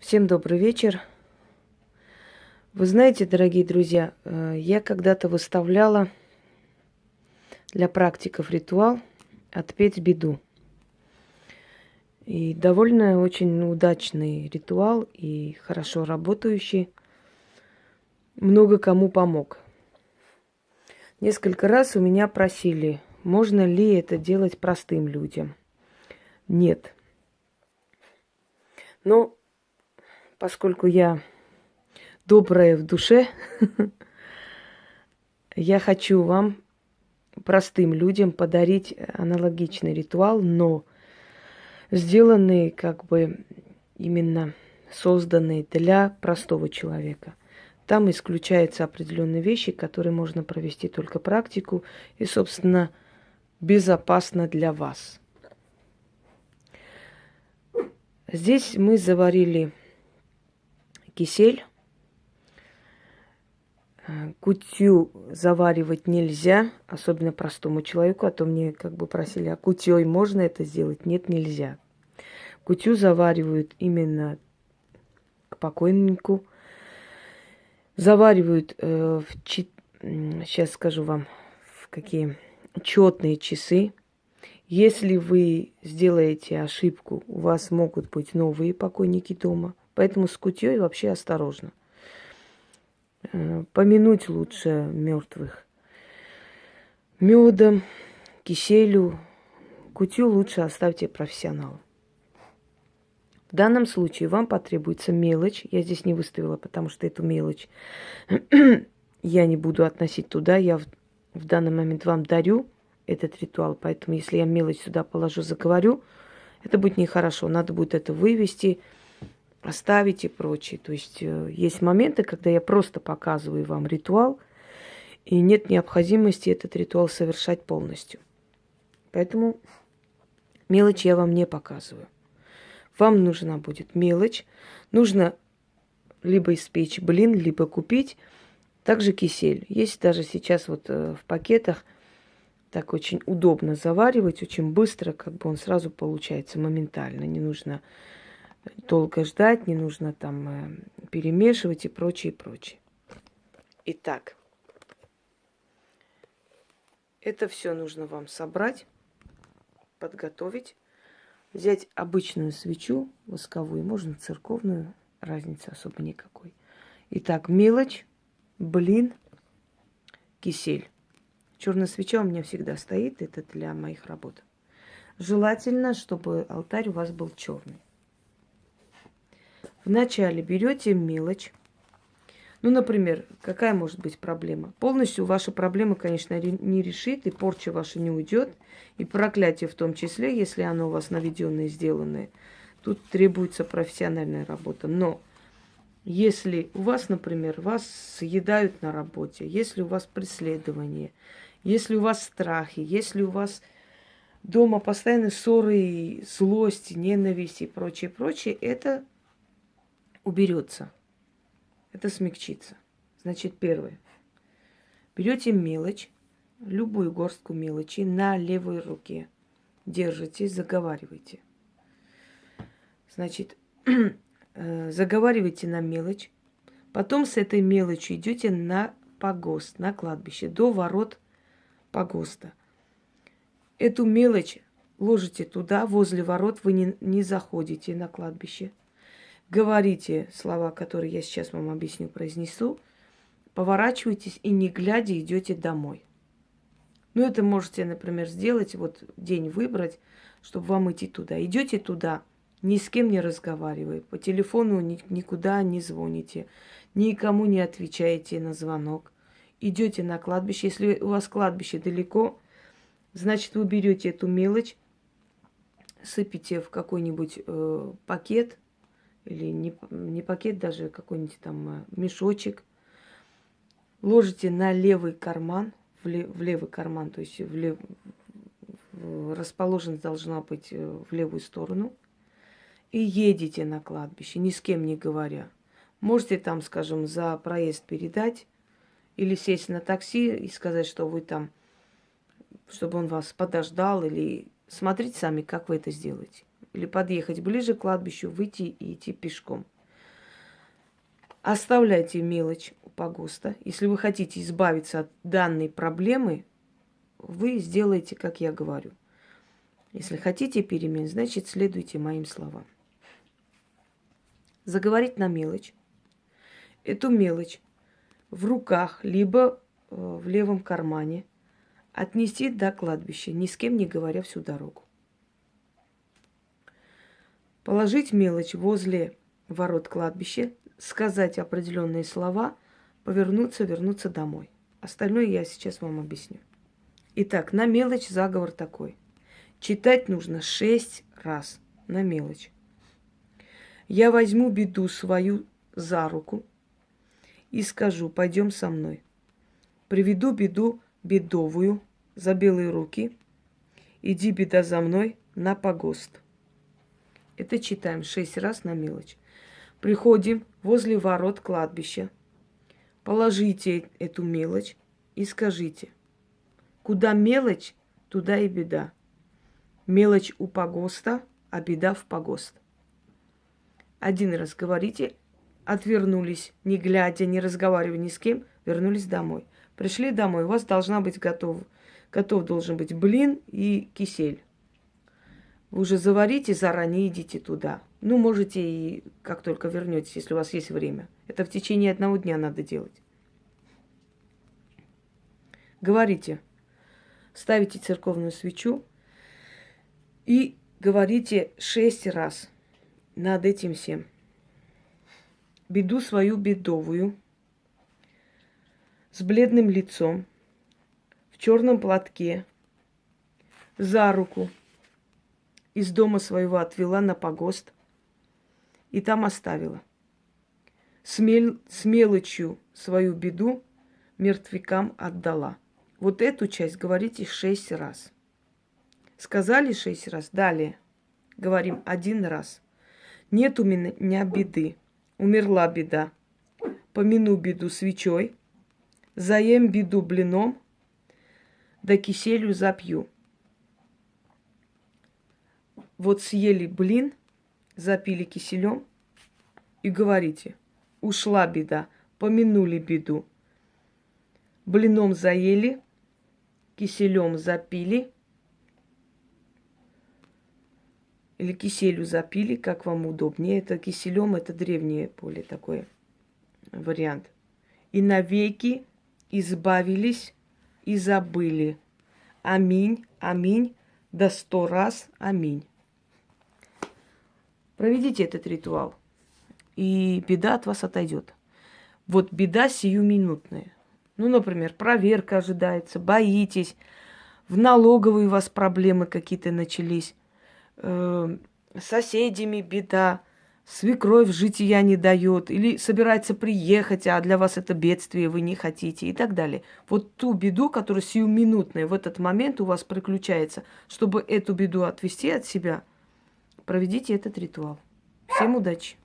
Всем добрый вечер. Вы знаете, дорогие друзья, я когда-то выставляла для практиков ритуал «Отпеть беду». И довольно очень удачный ритуал и хорошо работающий. Много кому помог. Несколько раз у меня просили, можно ли это делать простым людям. Нет. Но поскольку я добрая в душе, я хочу вам, простым людям, подарить аналогичный ритуал, но сделанный именно созданный для простого человека. Там исключаются определенные вещи, которые можно провести только практику и, собственно, безопасно для вас. Здесь мы заварили кисель. Кутью заваривать нельзя, особенно простому человеку, а то мне просили, а кутьей можно это сделать? Нет, нельзя. Кутью заваривают именно к покойнику. Заваривают сейчас скажу вам, в какие четные часы. Если вы сделаете ошибку, у вас могут быть новые покойники дома. Поэтому с кутьей вообще осторожно. Помянуть лучше мертвых медом, киселю. Кутью лучше оставьте профессионалу. В данном случае вам потребуется мелочь. Я здесь не выставила, потому что эту мелочь я не буду относить туда. Я в данный момент вам дарю этот ритуал. Поэтому если я мелочь сюда положу, заговорю, это будет нехорошо. Надо будет это вывести, оставить и прочее. То есть есть моменты, когда я просто показываю вам ритуал, и нет необходимости этот ритуал совершать полностью. Поэтому мелочь я вам не показываю. Вам нужна будет мелочь. Нужно либо испечь блин, либо купить. Также кисель. Есть даже сейчас в пакетах. Так очень удобно заваривать, очень быстро, он сразу получается моментально. Не нужно долго ждать, не нужно там перемешивать и прочее, прочее. Итак, это все нужно вам собрать, подготовить, взять обычную свечу восковую, можно церковную, разницы особо никакой. Итак, мелочь, блин, кисель. Черная свеча у меня всегда стоит, это для моих работ. Желательно, чтобы алтарь у вас был черный. Вначале берете мелочь. Ну, например, какая может быть проблема? Полностью ваша проблема, конечно, не решит, и порча ваша не уйдет, и проклятие в том числе, если оно у вас наведенное, сделанное. Тут требуется профессиональная работа. Но если у вас, например, вас съедают на работе, если у вас преследование, если у вас страхи, если у вас дома постоянно ссоры, злость, ненависть и прочее, прочее, это уберется. Это смягчится. Значит, первое. Берете мелочь, любую горстку мелочи на левой руке. Держите, заговаривайте. Значит, заговаривайте на мелочь. Потом с этой мелочью идете на погост, на кладбище, до ворот погоста. Эту мелочь ложите туда, возле ворот, вы не заходите на кладбище. Говорите слова, которые я сейчас вам объясню, произнесу. Поворачивайтесь и не глядя идете домой. Ну, это можете, например, сделать, день выбрать, чтобы вам идти туда. Идете туда, ни с кем не разговаривая, по телефону никуда не звоните, никому не отвечаете на звонок. Идете на кладбище. Если у вас кладбище далеко, значит, вы берете эту мелочь, сыпите в какой-нибудь пакет, или не пакет, даже какой-нибудь там мешочек, ложите на левый карман, в левый карман, то есть расположенность должна быть в левую сторону, и едете на кладбище, ни с кем не говоря. Можете там, скажем, за проезд передать или сесть на такси и сказать, что вы там, чтобы он вас подождал, или смотрите сами, как вы это сделаете. Или подъехать ближе к кладбищу, выйти и идти пешком. Оставляйте мелочь у погоста. Если вы хотите избавиться от данной проблемы, вы сделаете, как я говорю. Если хотите перемен, значит, следуйте моим словам. Заговорить на мелочь. Эту мелочь в руках, либо в левом кармане отнести до кладбища, ни с кем не говоря всю дорогу. Положить мелочь возле ворот кладбища, сказать определенные слова, повернуться, вернуться домой. Остальное я сейчас вам объясню. Итак, на мелочь заговор такой. Читать нужно 6 раз на мелочь. Я возьму беду свою за руку и скажу: пойдем со мной. Приведу беду бедовую за белые руки. Иди, беда, за мной на погост. Это читаем 6 раз на мелочь. Приходим возле ворот кладбища. Положите эту мелочь и скажите: куда мелочь, туда и беда. Мелочь у погоста, а беда в погост. 1 раз говорите, отвернулись, не глядя, не разговаривая ни с кем, вернулись домой. Пришли домой, у вас должна быть готов должен быть блин и кисель. Вы уже заварите заранее, идите туда. Ну, можете и как только вернетесь, если у вас есть время. Это в течение 1 дня надо делать. Говорите, ставите церковную свечу и говорите 6 раз над этим всем. Беду свою бедовую, с бледным лицом, в черном платке, за руку из дома своего отвела на погост и там оставила. С мелочью свою беду мертвякам отдала. Вот эту часть говорите 6 раз. Сказали 6 раз, далее говорим 1 раз. Нет у меня беды, умерла беда. Помяну беду свечой, заем беду блином, да киселью запью. Вот съели блин, запили киселем и говорите: ушла беда, помянули беду. Блином заели, киселем запили, или киселью запили, как вам удобнее. Это киселем, это древнее более такой вариант. И навеки избавились и забыли. Аминь, аминь, да 100 раз аминь. Проведите этот ритуал, и беда от вас отойдет. Вот беда сиюминутная. Ну, например, проверка ожидается, боитесь, в налоговой у вас проблемы какие-то начались, с соседями беда, свекровь жития не дает, или собирается приехать, а для вас это бедствие, вы не хотите, и так далее. Вот ту беду, которая сиюминутная в этот момент у вас приключается, чтобы эту беду отвести от себя, проведите этот ритуал. Всем удачи!